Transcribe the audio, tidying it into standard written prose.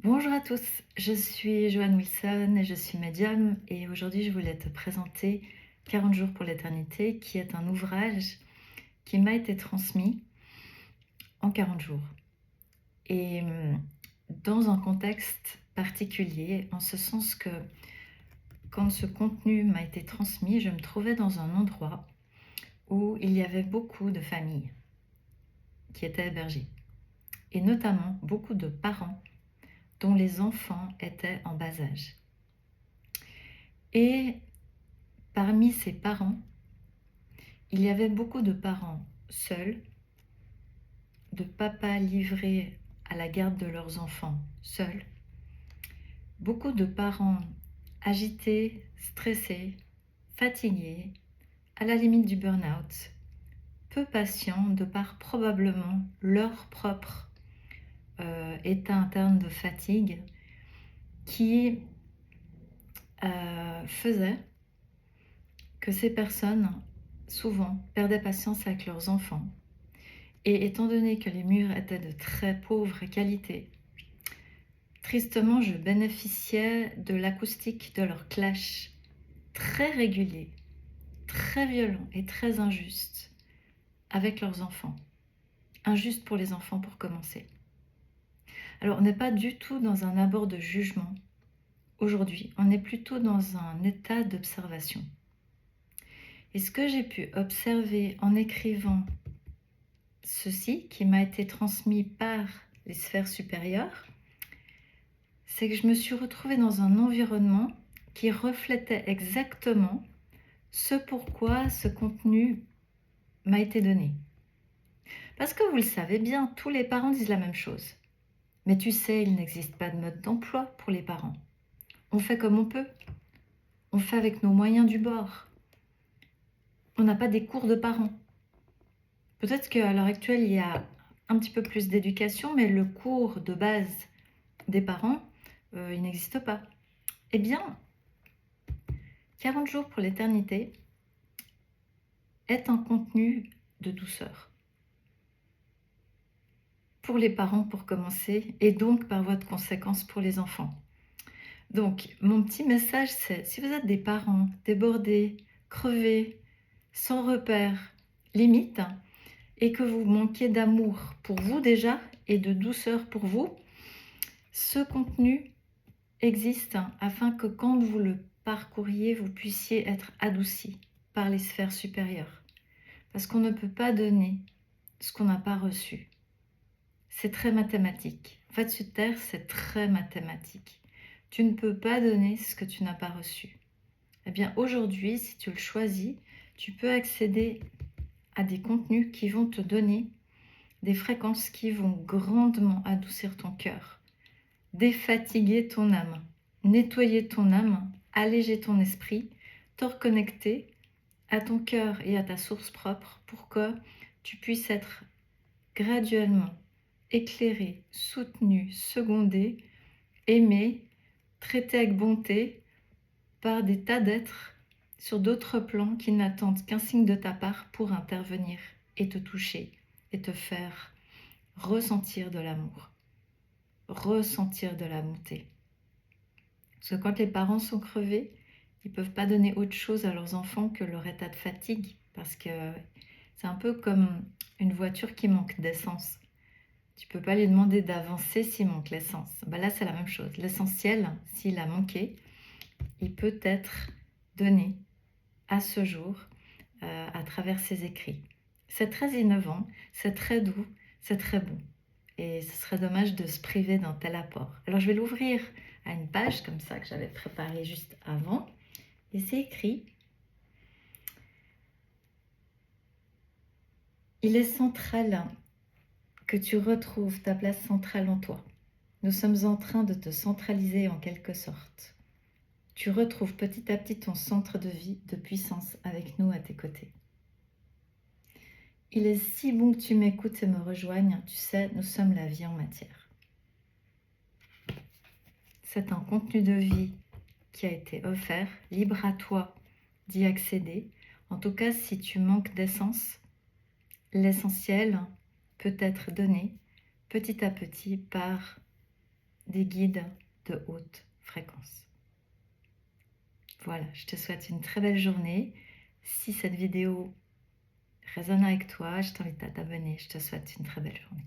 Bonjour à tous, je suis Joanne Wilson et je suis médium et aujourd'hui je voulais te présenter 40 jours pour l'éternité qui est un ouvrage qui m'a été transmis en 40 jours et dans un contexte particulier en ce sens que quand ce contenu m'a été transmis, je me trouvais dans un endroit où il y avait beaucoup de familles qui étaient hébergées et notamment beaucoup de parents dont les enfants étaient en bas âge. Et parmi ces parents, il y avait beaucoup de parents seuls, de papas livrés à la garde de leurs enfants seuls, beaucoup de parents agités, stressés, fatigués, à la limite du burn-out, peu patients de par probablement leur propre état interne de fatigue qui faisait que ces personnes souvent perdaient patience avec leurs enfants. Et étant donné que les murs étaient de très pauvre qualité, tristement je bénéficiais de l'acoustique de leur clash très régulier, très violent et très injuste avec leurs enfants. Injuste pour les enfants pour commencer. Alors on n'est pas du tout dans un abord de jugement aujourd'hui, on est plutôt dans un état d'observation. Et ce que j'ai pu observer en écrivant ceci, qui m'a été transmis par les sphères supérieures, c'est que je me suis retrouvée dans un environnement qui reflétait exactement ce pourquoi ce contenu m'a été donné. Parce que vous le savez bien, tous les parents disent la même chose. Mais tu sais, il n'existe pas de mode d'emploi pour les parents. On fait comme on peut. On fait avec nos moyens du bord. On n'a pas des cours de parents. Peut-être qu'à l'heure actuelle, il y a un petit peu plus d'éducation, mais le cours de base des parents, il n'existe pas. Eh bien, 40 jours pour l'éternité est un contenu de douceur. Pour les parents pour commencer, et donc par voie de conséquence pour les enfants. Donc, mon petit message, c'est si vous êtes des parents débordés, crevés, sans repère, limite, et que vous manquez d'amour pour vous déjà, et de douceur pour vous, ce contenu existe afin que quand vous le parcouriez, vous puissiez être adouci par les sphères supérieures. Parce qu'on ne peut pas donner ce qu'on n'a pas reçu. C'est très mathématique. En fait, sur Terre, c'est très mathématique. Tu ne peux pas donner ce que tu n'as pas reçu. Eh bien, aujourd'hui, si tu le choisis, tu peux accéder à des contenus qui vont te donner des fréquences qui vont grandement adoucir ton cœur, défatiguer ton âme, nettoyer ton âme, alléger ton esprit, te reconnecter à ton cœur et à ta source propre pour que tu puisses être graduellement éclairé, soutenu, secondé, aimé, traité avec bonté par des tas d'êtres sur d'autres plans qui n'attendent qu'un signe de ta part pour intervenir et te toucher et te faire ressentir de l'amour, ressentir de la bonté. Parce que quand les parents sont crevés, ils ne peuvent pas donner autre chose à leurs enfants que leur état de fatigue, parce que c'est un peu comme une voiture qui manque d'essence. Tu ne peux pas lui demander d'avancer s'il manque l'essence. Ben là, c'est la même chose. L'essentiel, s'il a manqué, il peut être donné à ce jour à travers ses écrits. C'est très innovant, c'est très doux, c'est très bon. Et ce serait dommage de se priver d'un tel apport. Alors je vais l'ouvrir à une page comme ça que j'avais préparée juste avant. Et c'est écrit: il est central que tu retrouves ta place centrale en toi. Nous sommes en train de te centraliser en quelque sorte. Tu retrouves petit à petit ton centre de vie, de puissance avec nous à tes côtés. Il est si bon que tu m'écoutes et me rejoignes. Tu sais, nous sommes la vie en matière. C'est un contenu de vie qui a été offert. Libre à toi d'y accéder. En tout cas, si tu manques d'essence, l'essentiel peut être donné petit à petit par des guides de haute fréquence. Voilà, je te souhaite une très belle journée. Si cette vidéo résonne avec toi, je t'invite à t'abonner. Je te souhaite une très belle journée.